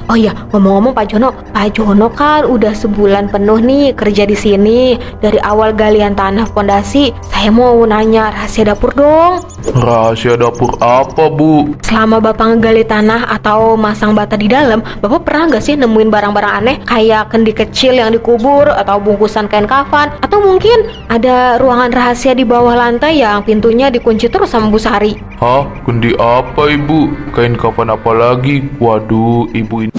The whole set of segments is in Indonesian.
Oh iya, ngomong-ngomong Pak Jono kan udah sebulan penuh nih kerja di sini. Dari awal galian tanah fondasi, saya mau nanya rahasia dapur dong. Rahasia dapur apa, Bu? Selama Bapak ngegali tanah atau masang bata di dalam, Bapak pernah nggak sih nemuin barang-barang aneh kayak kendi kecil yang dikubur atau bungkusan kain kafan? Atau mungkin ada ruangan rahasia di bawah lantai yang pintunya dikunci terus sama Bu Sari? Hah? Kendi apa, Ibu? Kain kafan apa lagi? Waduh, Ibu ini...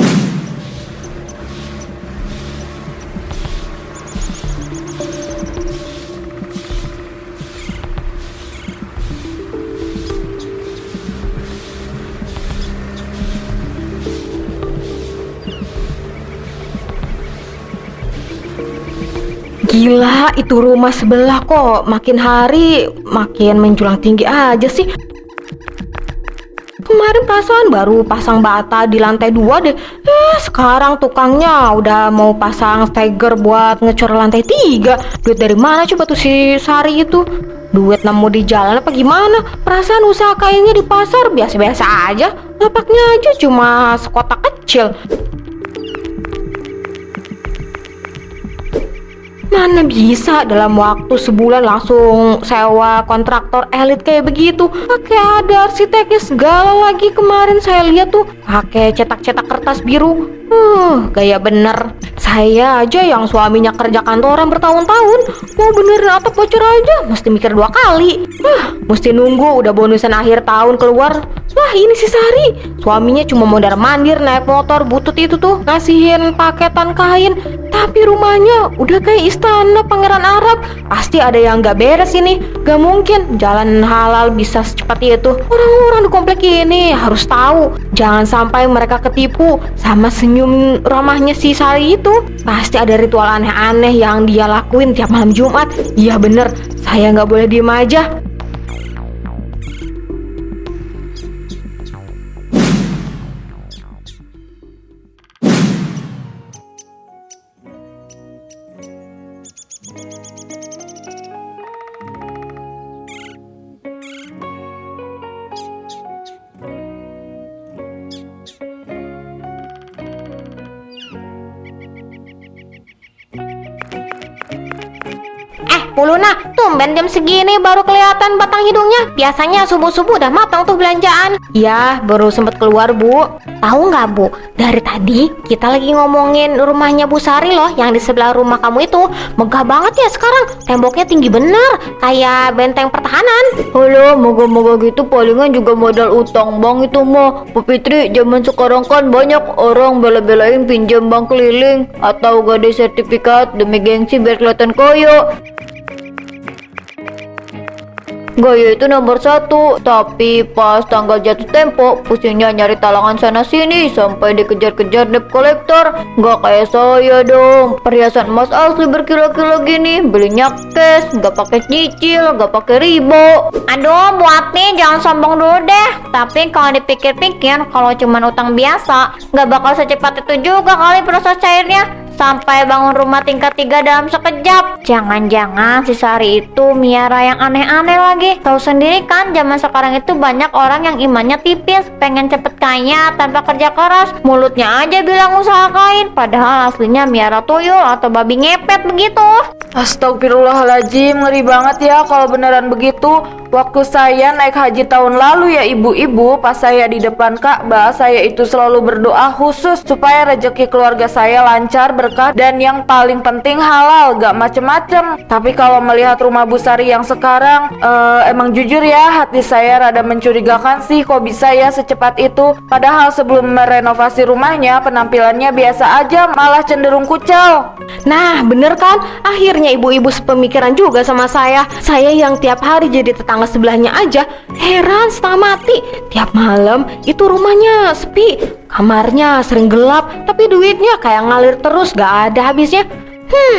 Gila, itu rumah sebelah kok makin hari makin menjulang tinggi aja sih. Kemarin perasaan baru pasang bata di lantai 2 deh. Sekarang tukangnya udah mau pasang steger buat ngecor lantai 3. Duit dari mana coba tuh si Sari itu? Duit nemu di jalan apa gimana? Perasaan usaha kainnya di pasar biasa-biasa aja. Napaknya aja cuma sekotak kecil. Mana bisa dalam waktu sebulan langsung sewa kontraktor elit kayak begitu. Pakai ada arsiteknya segala lagi. Kemarin saya lihat tuh pakai cetak-cetak kertas biru. Gaya bener. Saya aja yang suaminya kerja kantoran bertahun-tahun, mau benerin atap bocor aja mesti mikir 2 kali. Mesti nunggu udah bonusan akhir tahun keluar. Wah, ini si Sari, suaminya cuma mondar-mandir naik motor butut itu tuh ngasihin paketan kain, tapi rumahnya udah kayak istana pangeran Arab. Pasti ada yang gak beres ini. Gak mungkin jalan halal bisa secepat itu. Orang-orang di komplek ini harus tahu, jangan sampai mereka ketipu sama senyum ramahnya si Sari itu. Pasti ada ritual aneh-aneh yang dia lakuin tiap malam Jumat. Iya bener, saya gak boleh diem aja. Bu Luna, tumben jam segini baru kelihatan batang hidungnya. Biasanya subuh-subuh udah matang tuh belanjaan. Ya, baru sempet keluar, Bu. Tahu nggak, Bu? Dari tadi kita lagi ngomongin rumahnya Bu Sari loh, yang di sebelah rumah kamu itu. Megah banget ya sekarang. Temboknya tinggi bener, kayak benteng pertahanan. Halo, moga-moga gitu palingan juga modal utang bank itu mah. Bu Fitri, zaman sekarang kan banyak orang bela-belain pinjam bank keliling atau gade sertifikat demi gengsi biar kelihatan kaya. Gaya itu nomor 1, tapi pas tanggal jatuh tempo pusingnya nyari talangan sana sini sampai dikejar-kejar debt collector. Nggak kayak saya dong, perhiasan emas asli berkilo-kilo gini belinya cash, nggak pakai cicil, nggak pakai ribo. Aduh, Bu Ati, jangan sombong dulu deh. Tapi kalau dipikir-pikir, kalau cuma utang biasa, nggak bakal secepat itu juga kali proses cairnya. Sampai bangun rumah tingkat 3 dalam sekejap. Jangan-jangan si Sari itu miara yang aneh-aneh lagi. Tahu sendiri kan, zaman sekarang itu banyak orang yang imannya tipis, pengen cepet kaya tanpa kerja keras. Mulutnya aja bilang usaha kain, padahal aslinya miara tuyul atau babi ngepet begitu. Astagfirullahaladzim, ngeri banget ya kalau beneran begitu. Waktu saya naik haji tahun lalu ya ibu-ibu, pas saya di depan Ka'bah, saya itu selalu berdoa khusus supaya rezeki keluarga saya lancar, berkah, dan yang paling penting halal, gak macem-macem. Tapi kalau melihat rumah Bu Sari yang sekarang, emang jujur ya, hati saya rada mencurigakan sih, kok bisa ya secepat itu. Padahal sebelum merenovasi rumahnya, penampilannya biasa aja, malah cenderung kucel. Nah, bener kan? Akhirnya ibu-ibu sepemikiran juga sama saya. Saya yang tiap hari jadi tetangga sebelahnya aja heran setengah mati. Tiap malam itu rumahnya sepi, kamarnya sering gelap, tapi duitnya kayak ngalir terus, gak ada habisnya.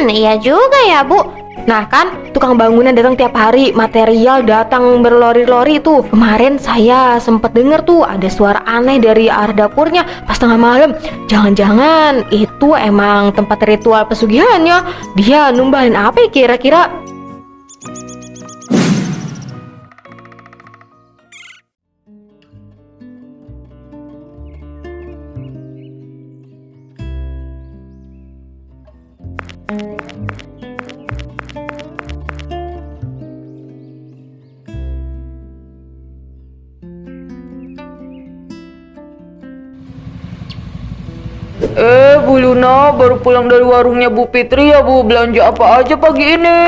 Iya juga ya, Bu. Nah kan, tukang bangunan datang tiap hari, material datang berlori-lori itu. Kemarin saya sempet denger tuh ada suara aneh dari arah dapurnya pas tengah malam. Jangan-jangan itu emang tempat ritual pesugihannya. Dia numbalin apa ya kira-kira? Bu Luna, baru pulang dari warungnya Bu Fitri ya Bu, belanja apa aja pagi ini?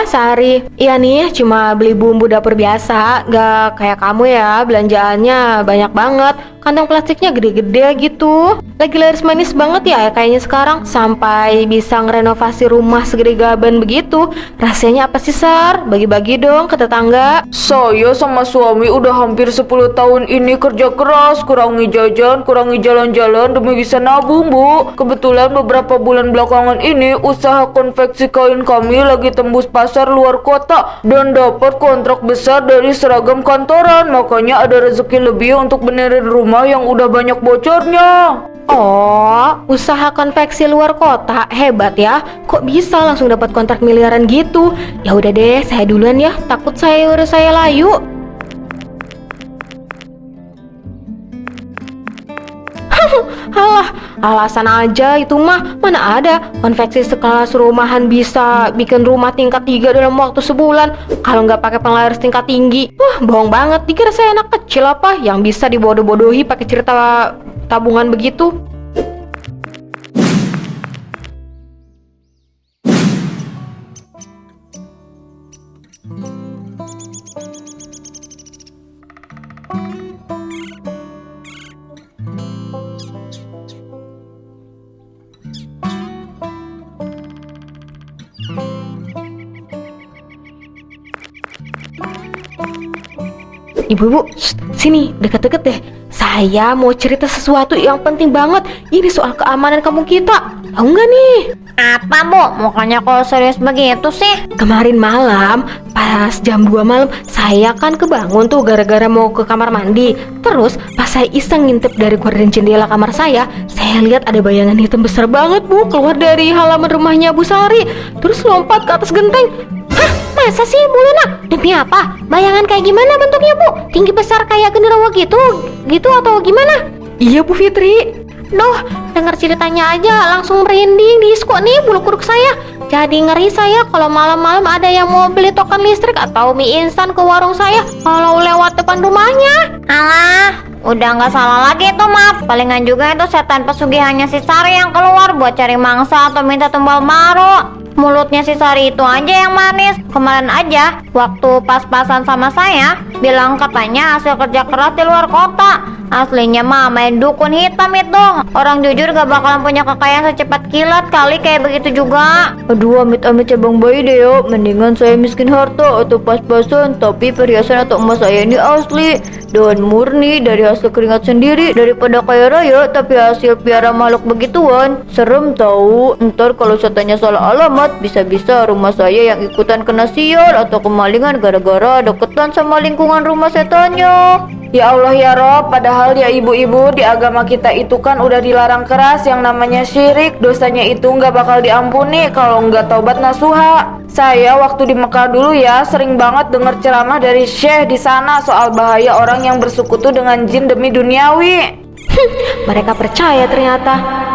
Sari, iya nih cuma beli bumbu dapur biasa, gak kayak kamu ya, belanjaannya banyak banget. Kantong plastiknya gede-gede gitu. Lagi laris manis banget ya kayaknya sekarang, sampai bisa ngerenovasi rumah segede gaban begitu. Rasanya apa sih Sar? Bagi-bagi dong ke tetangga. Saya sama suami udah hampir 10 tahun ini kerja keras, kurangi jajan, kurangi jalan-jalan demi bisa nabung Bu. Kebetulan beberapa bulan belakangan ini usaha konveksi kain kami lagi tembus pasar luar kota dan dapat kontrak besar dari seragam kantoran, makanya ada rezeki lebih untuk benerin rumah yang udah banyak bocornya. Oh, usaha konveksi luar kota, hebat ya. Kok bisa langsung dapat kontrak miliaran gitu? Ya udah deh, saya duluan ya. Takut saya layu. Alah, alasan aja itu mah. Mana ada konveksi sekelas rumahan bisa bikin rumah tingkat 3 dalam waktu sebulan kalau nggak pakai penglaris tingkat tinggi. Wah, bohong banget. Dikira saya anak kecil apa yang bisa dibodoh-bodohi pakai cerita tabungan begitu. Ibu-ibu, sini, deket-deket deh. Saya mau cerita sesuatu yang penting banget. Ini soal keamanan kampung kita. Tahu nggak nih? Apa Bu? Mukanya kok serius begitu sih? Kemarin malam, pas jam 2 malam, saya kan kebangun tuh gara-gara mau ke kamar mandi. Terus, pas saya iseng ngintip dari gorden jendela kamar saya lihat ada bayangan hitam besar banget Bu, keluar dari halaman rumahnya Bu Sari. Terus lompat ke atas genteng. Hah? Masa sih Bu Luna? Demi apa? Bayangan kayak gimana bentuknya Bu? Tinggi besar kayak genderuwo gitu? Gitu atau gimana? Iya Bu Fitri. Duh, dengar ceritanya aja langsung merinding di kok nih bulu kuduk saya. Jadi ngeri saya kalau malam-malam ada yang mau beli token listrik atau mie instan ke warung saya kalau lewat depan rumahnya. Alah, udah nggak salah lagi tuh Map. Palingan juga itu setan pesugihannya si Sari yang keluar buat cari mangsa atau minta tumbal baru. Mulutnya si Sari itu aja yang manis. Kemarin aja waktu pas-pasan sama saya bilang katanya hasil kerja keras di luar kota. Aslinya mah main dukun hitam itu. Orang jujur gak bakalan punya kekayaan secepat kilat kali kayak begitu juga. Aduh, amit-amit ya Bang Bayi deh yo. Mendingan saya miskin harta atau pas-pasan, tapi perhiasan atau emas saya ini asli dan murni dari hasil keringat sendiri, daripada kaya raya tapi hasil piara makhluk begituan. Serem tahu. Ntar kalau saya tanya salah alamat, bisa-bisa rumah saya yang ikutan kena sial atau kemalingan gara-gara deketan sama lingkungan rumah setannya. Ya Allah ya Rob, padahal ya ibu-ibu di agama kita itu kan udah dilarang keras yang namanya syirik. Dosanya itu nggak bakal diampuni kalau nggak taubat nasuha. Saya waktu di Mekah dulu ya sering banget denger ceramah dari Syekh di sana soal bahaya orang yang bersekutu dengan jin demi duniawi. Mereka percaya ternyata.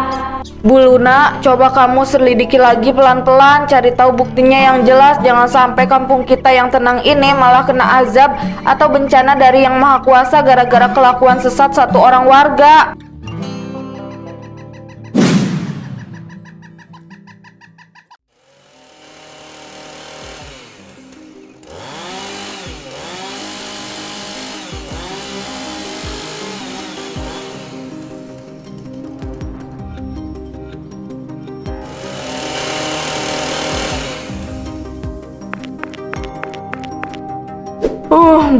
Bu Luna, coba kamu selidiki lagi pelan-pelan, cari tahu buktinya yang jelas. Jangan sampai kampung kita yang tenang ini malah kena azab atau bencana dari Yang Maha Kuasa gara-gara kelakuan sesat satu orang warga.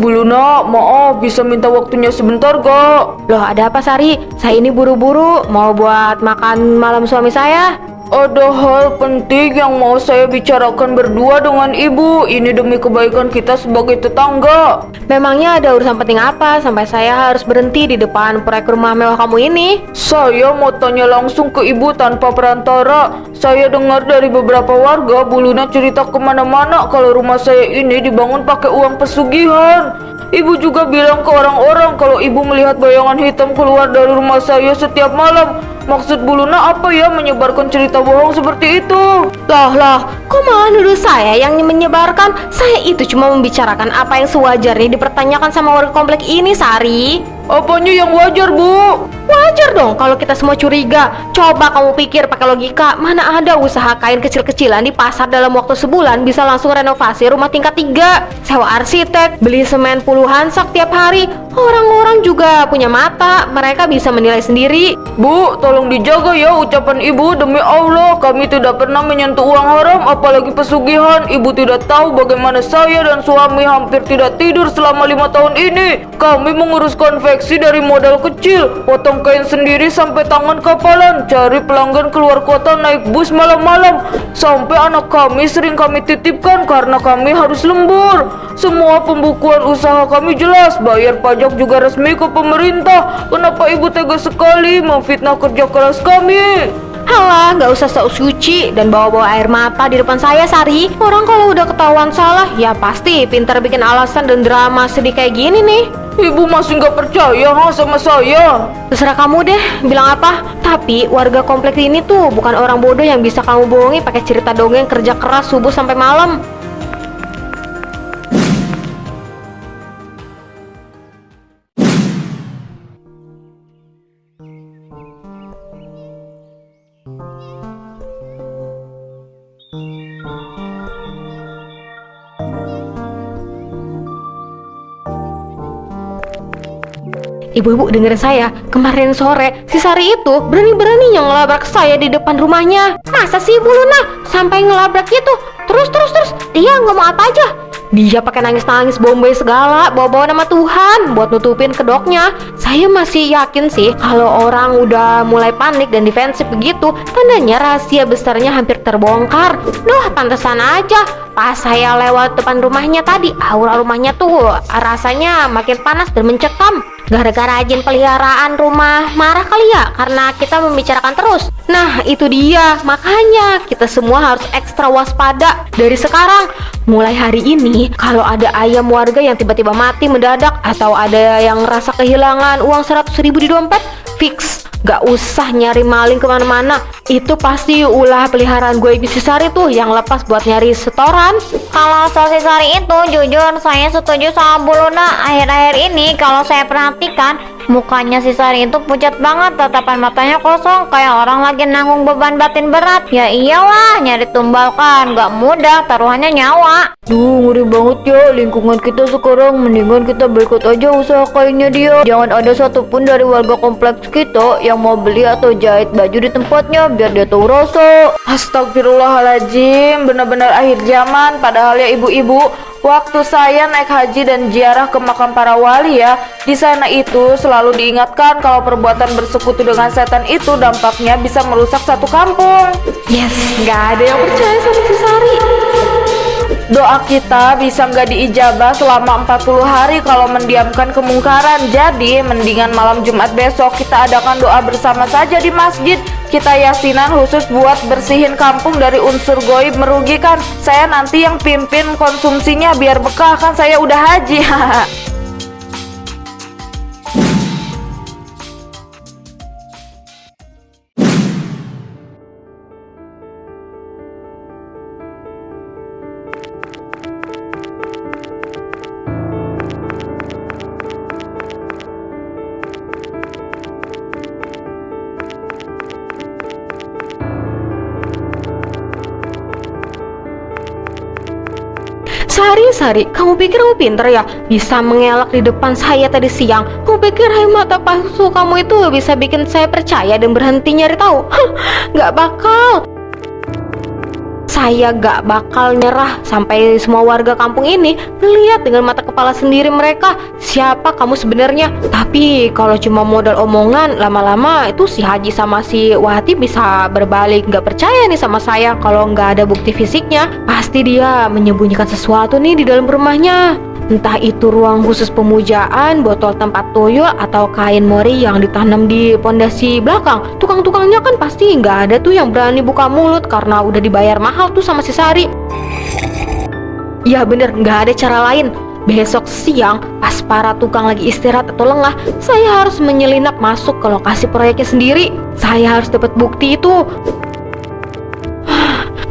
Bu Luna, maaf bisa minta waktunya sebentar gak? Loh, ada apa Sari? Saya ini buru-buru mau buat makan malam suami saya. Ada hal penting yang mau saya bicarakan berdua dengan ibu. Ini demi kebaikan kita sebagai tetangga. Memangnya ada urusan penting apa sampai saya harus berhenti di depan proyek rumah mewah kamu ini? Saya mau tanya langsung ke ibu tanpa perantara. Saya dengar dari beberapa warga, Bu Luna cerita kemana-mana kalau rumah saya ini dibangun pakai uang pesugihan. Ibu juga bilang ke orang-orang kalau ibu melihat bayangan hitam keluar dari rumah saya setiap malam. Maksud Bu Luna apa ya menyebarkan cerita bohong seperti itu? Loh, kok malah nuduh saya yang menyebarkan? Saya itu cuma membicarakan apa yang sewajarnya dipertanyakan sama warga komplek ini, Sari. Apanya yang wajar, Bu? Wajar dong kalau kita semua curiga. Coba kamu pikir pakai logika, mana ada usaha kain kecil-kecilan di pasar dalam waktu sebulan bisa langsung renovasi rumah tingkat 3, sewa arsitek, beli semen puluhan sak tiap hari. Orang-orang juga punya mata, mereka bisa menilai sendiri. Bu, tolong dijaga ya ucapan ibu. Demi Allah, kami tidak pernah menyentuh uang haram, apalagi pesugihan. Ibu tidak tahu bagaimana saya dan suami hampir tidak tidur selama 5 tahun ini. Kami mengurus konveksi dari modal kecil, potong kain sendiri sampai tangan kapalan, cari pelanggan keluar kota naik bus malam-malam. Sampai anak kami sering kami titipkan karena kami harus lembur. Semua pembukuan usaha kami jelas, bayar pajak juga resmi ke pemerintah. Kenapa ibu tega sekali memfitnah kerja keras kami? Halah, nggak usah sok suci dan bawa-bawa air mata di depan saya, Sari. Orang kalau udah ketahuan salah, ya pasti pintar bikin alasan dan drama sedih kayak gini nih. Ibu masih nggak percaya sama saya? Terserah kamu deh, bilang apa. Tapi warga kompleks ini tuh bukan orang bodoh yang bisa kamu bohongi pakai cerita dongeng kerja keras subuh sampai malam. Ibu-ibu dengerin saya, kemarin sore si Sari itu berani-beraninya ngelabrak saya di depan rumahnya. Masa sih Bu Luna sampai ngelabrak gitu? Terus dia ngomong apa aja? Dia pakai nangis-nangis bombay segala, bawa-bawa nama Tuhan buat nutupin kedoknya. Saya masih yakin sih kalau orang udah mulai panik dan defensif begitu, tandanya rahasia besarnya hampir terbongkar. Duh, pantesan aja pas saya lewat depan rumahnya tadi, aura rumahnya tuh rasanya makin panas dan mencekam. Gara-gara jin peliharaan rumah marah kali ya, karena kita membicarakan terus. Nah itu dia, makanya kita semua harus ekstra waspada dari sekarang. Mulai hari ini, kalau ada ayam warga yang tiba-tiba mati mendadak, atau ada yang ngerasa kehilangan uang 100.000 di dompet, fix gak usah nyari maling kemana-mana. Itu pasti ulah peliharaan gue si Sari tuh yang lepas buat nyari setoran. Kalau soal si Sari itu, jujur saya setuju sama Bu Luna. Akhir-akhir ini kalau saya perhatikan, mukanya si Sari itu pucat banget, tatapan matanya kosong, kayak orang lagi nanggung beban batin berat. Ya iyalah, nyari tumbal kan gak mudah, taruhannya nyawa. Duh, ngeri banget ya lingkungan kita sekarang. Mendingan kita boikot aja usaha kainnya dia. Jangan ada satupun dari warga kompleks kita yang mau beli atau jahit baju di tempatnya, biar dia tahu rasa. Astagfirullahaladzim, benar-benar akhir zaman. Padahal ya ibu-ibu, waktu saya naik haji dan ziarah ke makam para wali ya, di sana itu selalu diingatkan kalau perbuatan bersekutu dengan setan itu dampaknya bisa merusak satu kampung. Yes, gak ada yang percaya sama si Sari. Doa kita bisa nggak diijabah selama 40 hari kalau mendiamkan kemungkaran. Jadi mendingan malam Jumat besok kita adakan doa bersama saja di masjid. Kita yasinan khusus buat bersihin kampung dari unsur goib merugikan. Saya nanti yang pimpin konsumsinya biar bekah, kan saya udah haji. Sari, kamu pikir kamu pinter ya? Bisa mengelak di depan saya tadi siang. Kamu pikir air mata palsu kamu itu bisa bikin saya percaya dan berhenti nyari tahu? Gak bakal. Saya gak bakal nyerah sampai semua warga kampung ini ngeliat dengan mata kepala sendiri mereka siapa kamu sebenarnya. Tapi kalau cuma modal omongan, lama-lama itu si Haji sama si Wati bisa berbalik gak percaya nih sama saya kalau nggak ada bukti fisiknya. Pasti dia menyembunyikan sesuatu nih di dalam rumahnya. Entah itu ruang khusus pemujaan, botol tempat tuyul, atau kain mori yang ditanam di pondasi belakang. Tukang-tukangnya kan pasti nggak ada tuh yang berani buka mulut karena udah dibayar mahal tuh sama si Sari. Ya bener, nggak ada cara lain. Besok siang, pas para tukang lagi istirahat atau lengah, saya harus menyelinap masuk ke lokasi proyeknya sendiri. Saya harus dapat bukti itu.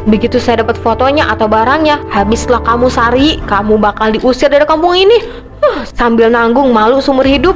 Begitu saya dapat fotonya atau barangnya, habislah kamu Sari, kamu bakal diusir dari kampung ini. Sambil nanggung malu seumur hidup.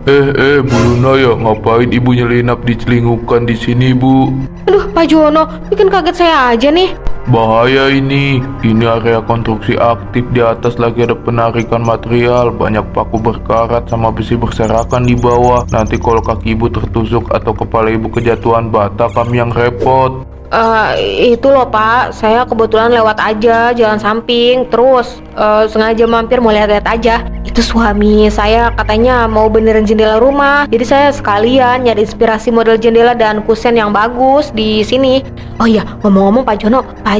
Bu Luna ya, ngapain ibu nyelinap di celingukan di sini, Bu? Aduh, Pak Jono, bikin kaget saya aja nih. Bahaya ini area konstruksi aktif, di atas lagi ada penarikan material, banyak paku berkarat sama besi berserakan di bawah. Nanti kalau kaki ibu tertusuk atau kepala ibu kejatuhan bata, kami yang repot. Itu loh Pak, saya kebetulan lewat aja jalan samping, terus sengaja mampir mau lihat-lihat aja. Itu suami saya katanya mau benerin jendela rumah, jadi saya sekalian nyari inspirasi model jendela dan kusen yang bagus di sini. Oh iya, ngomong-ngomong Pak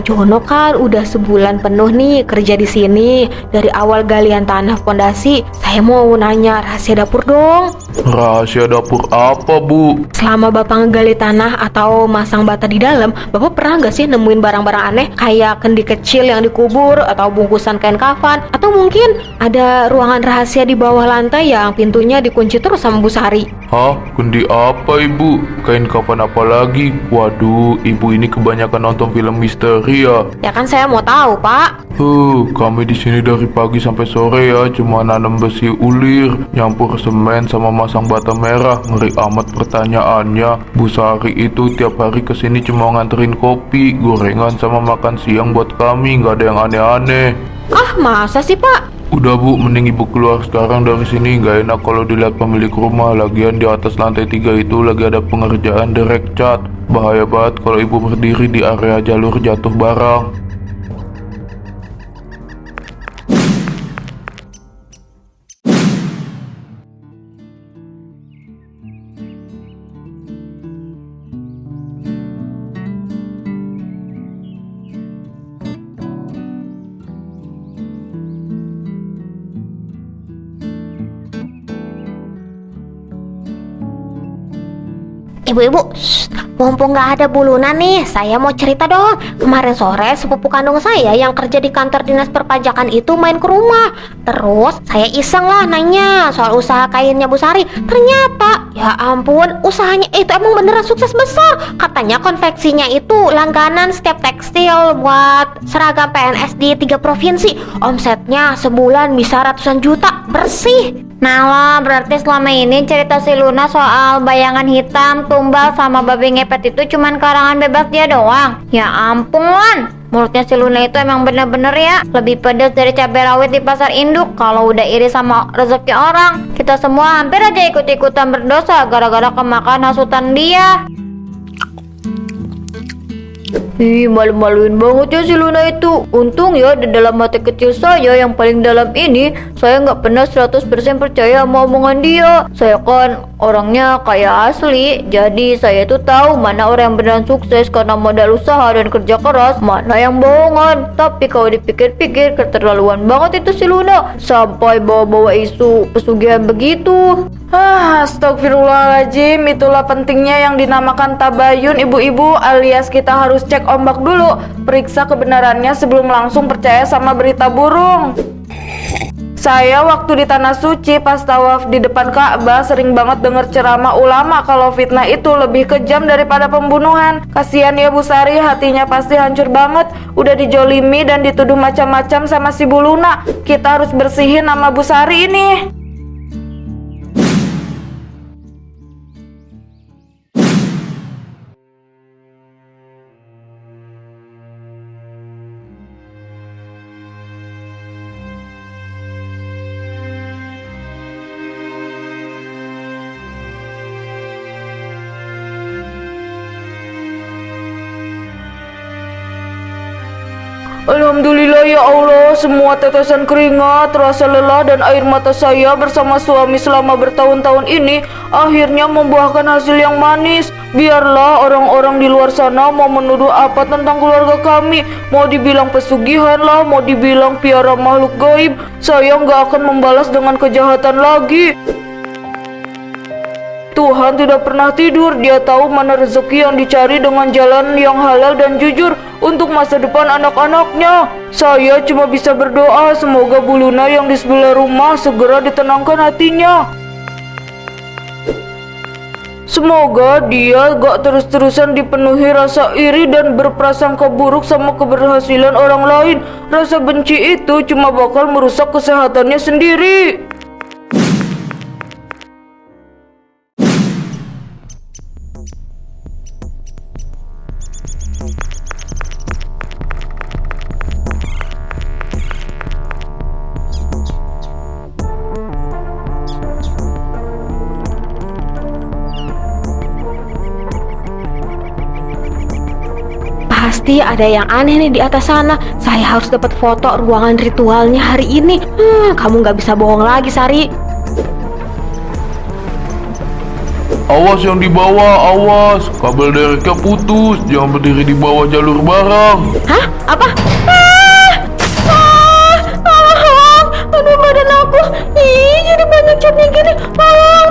Jono kan udah sebulan penuh nih kerja di sini. Dari awal galian tanah fondasi, saya mau nanya rahasia dapur dong. Rahasia dapur apa, Bu? Selama Bapak ngegali tanah atau masang bata di dalam, Bapak pernah nggak sih nemuin barang-barang aneh kayak kendi kecil yang dikubur atau bungkusan kain kafan, atau mungkin ada ruangan rahasia di bawah lantai yang pintunya dikunci terus sama Bu Sari? Hah? Kendi apa, Ibu? Kain kafan apa lagi? Waduh, Ibu ini kebanyakan nonton film misteri ya. Ya kan saya mau tahu Pak. Kami di sini dari pagi sampai sore ya, cuma nanam besi ulir, nyampur semen sama masang bata merah. Ngeri amat pertanyaannya. Bu Sari itu tiap hari kesini cuma nganterin kopi, gorengan sama makan siang buat kami, nggak ada yang aneh-aneh. Ah, masa sih Pak? Udah Bu, mending Ibu keluar sekarang dari sini. Nggak enak kalau dilihat pemilik rumah. Lagian di atas lantai 3 itu lagi ada pengerjaan direct cat. Bahaya banget kalau Ibu berdiri di area jalur jatuh barang. Ibu-ibu, mumpung nggak ada Bu Luna nih, saya mau cerita dong. Kemarin sore sepupu kandung saya yang kerja di kantor dinas perpajakan itu main ke rumah. Terus saya iseng lah nanya soal usaha kainnya Bu Sari. Ternyata, ya ampun, usahanya itu emang beneran sukses besar. Katanya konveksinya itu langganan setiap tekstil buat seragam PNS di 3 provinsi. Omsetnya sebulan bisa ratusan juta bersih. Nah lah, berarti selama ini cerita si Luna soal bayangan hitam, tumbal, sama babi ngepet itu cuman karangan bebas dia doang. Ya ampun, mulutnya si Luna itu emang bener-bener ya lebih pedas dari cabai rawit di pasar induk. Kalau udah iri sama rezeki orang, kita semua hampir aja ikut-ikutan berdosa gara-gara kemakan hasutan dia. Ih, malu-maluin banget ya si Luna itu. Untung ya di dalam hati kecil saya yang paling dalam ini, saya nggak pernah 100% percaya sama omongan dia. Saya kan orangnya kayak asli, jadi saya tuh tahu mana orang yang beneran sukses karena modal usaha dan kerja keras, mana yang bohongan. Tapi kalau dipikir-pikir, keterlaluan banget itu si Luna, sampai bawa-bawa isu pesugihan begitu. Astagfirullahaladzim, itulah pentingnya yang dinamakan tabayun ibu-ibu, alias kita harus cek ombak dulu, periksa kebenarannya sebelum langsung percaya sama berita burung. Saya waktu di Tanah Suci pas tawaf di depan Ka'bah sering banget denger ceramah ulama kalau fitnah itu lebih kejam daripada pembunuhan. Kasihan ya Bu Sari, hatinya pasti hancur banget, udah dijolimi dan dituduh macam-macam sama si Bu Luna. Kita harus bersihin nama Bu Sari ini. Alhamdulillah ya Allah, semua tetesan keringat, rasa lelah dan air mata saya bersama suami selama bertahun-tahun ini akhirnya membuahkan hasil yang manis. Biarlah orang-orang di luar sana mau menuduh apa tentang keluarga kami, mau dibilang pesugihan lah, mau dibilang piara makhluk gaib, saya nggak akan membalas dengan kejahatan lagi. Tuhan tidak pernah tidur, Dia tahu mana rezeki yang dicari dengan jalan yang halal dan jujur untuk masa depan anak-anaknya. Saya cuma bisa berdoa semoga Bu Luna yang di sebelah rumah segera ditenangkan hatinya. Semoga dia gak terus-terusan dipenuhi rasa iri dan berprasangka buruk sama keberhasilan orang lain. Rasa benci itu cuma bakal merusak kesehatannya sendiri. Pasti ada yang aneh nih di atas sana. Saya harus dapat foto ruangan ritualnya hari ini. Kamu nggak bisa bohong lagi, Sari. Awas yang di bawah, awas. Kabel dereknya putus. Jangan berdiri di bawah jalur barang. Hah? Apa? Tolong! Aduh, badan aku. Ih, jadi banyak catnya gini. Tolong!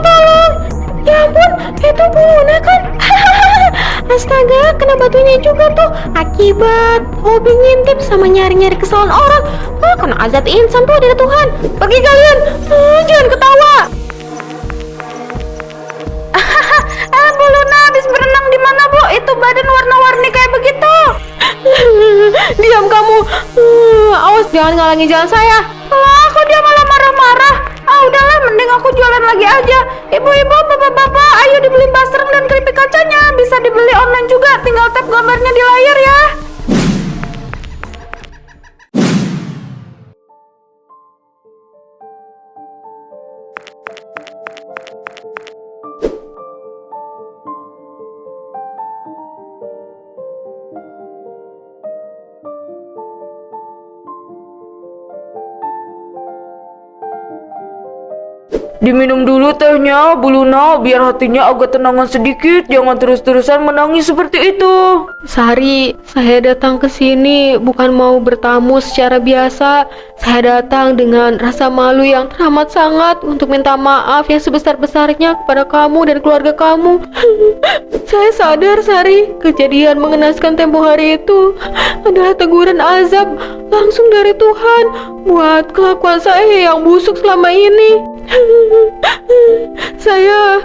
Ya ampun, itu Buna kan? Astaga, kena batunya juga tuh. Akibat hobi ngintip sama nyari-nyari kesalahan orang. Kena azab insan tuh dari Tuhan. Pergi kalian. Jangan ketawa. Bu Luna habis berenang di mana, Bu? Itu badan warna-warni kayak begitu. Diam kamu. Awas jangan ngalangi jalan saya. Lah, kok dia malah marah-marah? Udahlah, mending aku jualan lagi aja. Ibu-ibu, bapak-bapak, ayo dibeli basreng dan keripik kacanya. Bisa dibeli online juga, tinggal tap gambarnya di layar ya. Diminum dulu tehnya, Bu Luna, biar hatinya agak tenangan sedikit. Jangan terus-terusan menangis seperti itu. Sari, saya datang ke sini bukan mau bertamu secara biasa. Saya datang dengan rasa malu yang teramat sangat untuk minta maaf yang sebesar-besarnya kepada kamu dan keluarga kamu. Saya sadar, Sari, kejadian mengenaskan tempo hari itu adalah teguran azab langsung dari Tuhan buat kelakuan saya yang busuk selama ini. Saya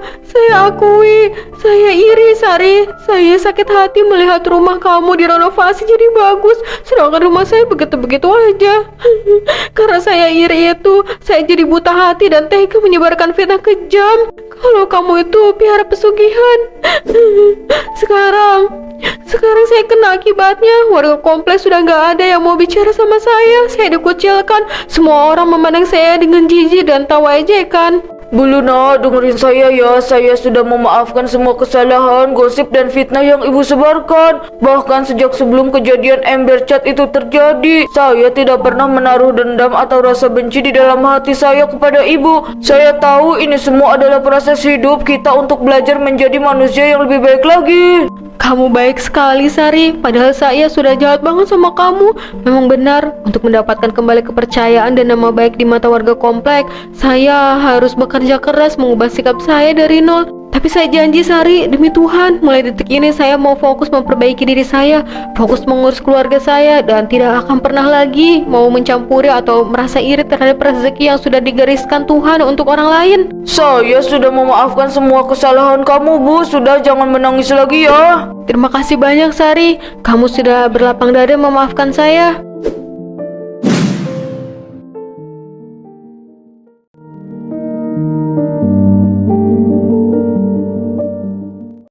akui, saya iri, Sari. Saya sakit hati melihat rumah kamu direnovasi jadi bagus, sedangkan rumah saya begitu-begitu aja. Karena saya iri itu, saya jadi buta hati dan tega menyebarkan fitnah kejam kalau kamu itu piara pesugihan. Sekarang saya kena akibatnya. Warga kompleks sudah nggak ada yang mau bicara sama saya. Saya dikucilkan. Semua orang memandang saya dengan jijik dan tawa ejekan. Bu Luna, dengerin saya ya. Saya sudah memaafkan semua kesalahan, gosip dan fitnah yang ibu sebarkan. Bahkan sejak sebelum kejadian ember cat itu terjadi, saya tidak pernah menaruh dendam atau rasa benci di dalam hati saya kepada ibu. Saya tahu ini semua adalah proses hidup kita untuk belajar menjadi manusia yang lebih baik lagi. Kamu baik sekali, Sari. Padahal saya sudah jahat banget sama kamu. Memang benar, untuk mendapatkan kembali kepercayaan dan nama baik di mata warga komplek, saya harus bekerja keras mengubah sikap saya dari nol. Tapi saya janji, Sari, demi Tuhan, mulai detik ini saya mau fokus memperbaiki diri saya, fokus mengurus keluarga saya, dan tidak akan pernah lagi mau mencampuri atau merasa iri terhadap rezeki yang sudah digariskan Tuhan untuk orang lain. Saya sudah memaafkan semua kesalahan kamu, Bu. Sudah, jangan menangis lagi ya. Terima kasih banyak, Sari. Kamu sudah berlapang dada memaafkan saya.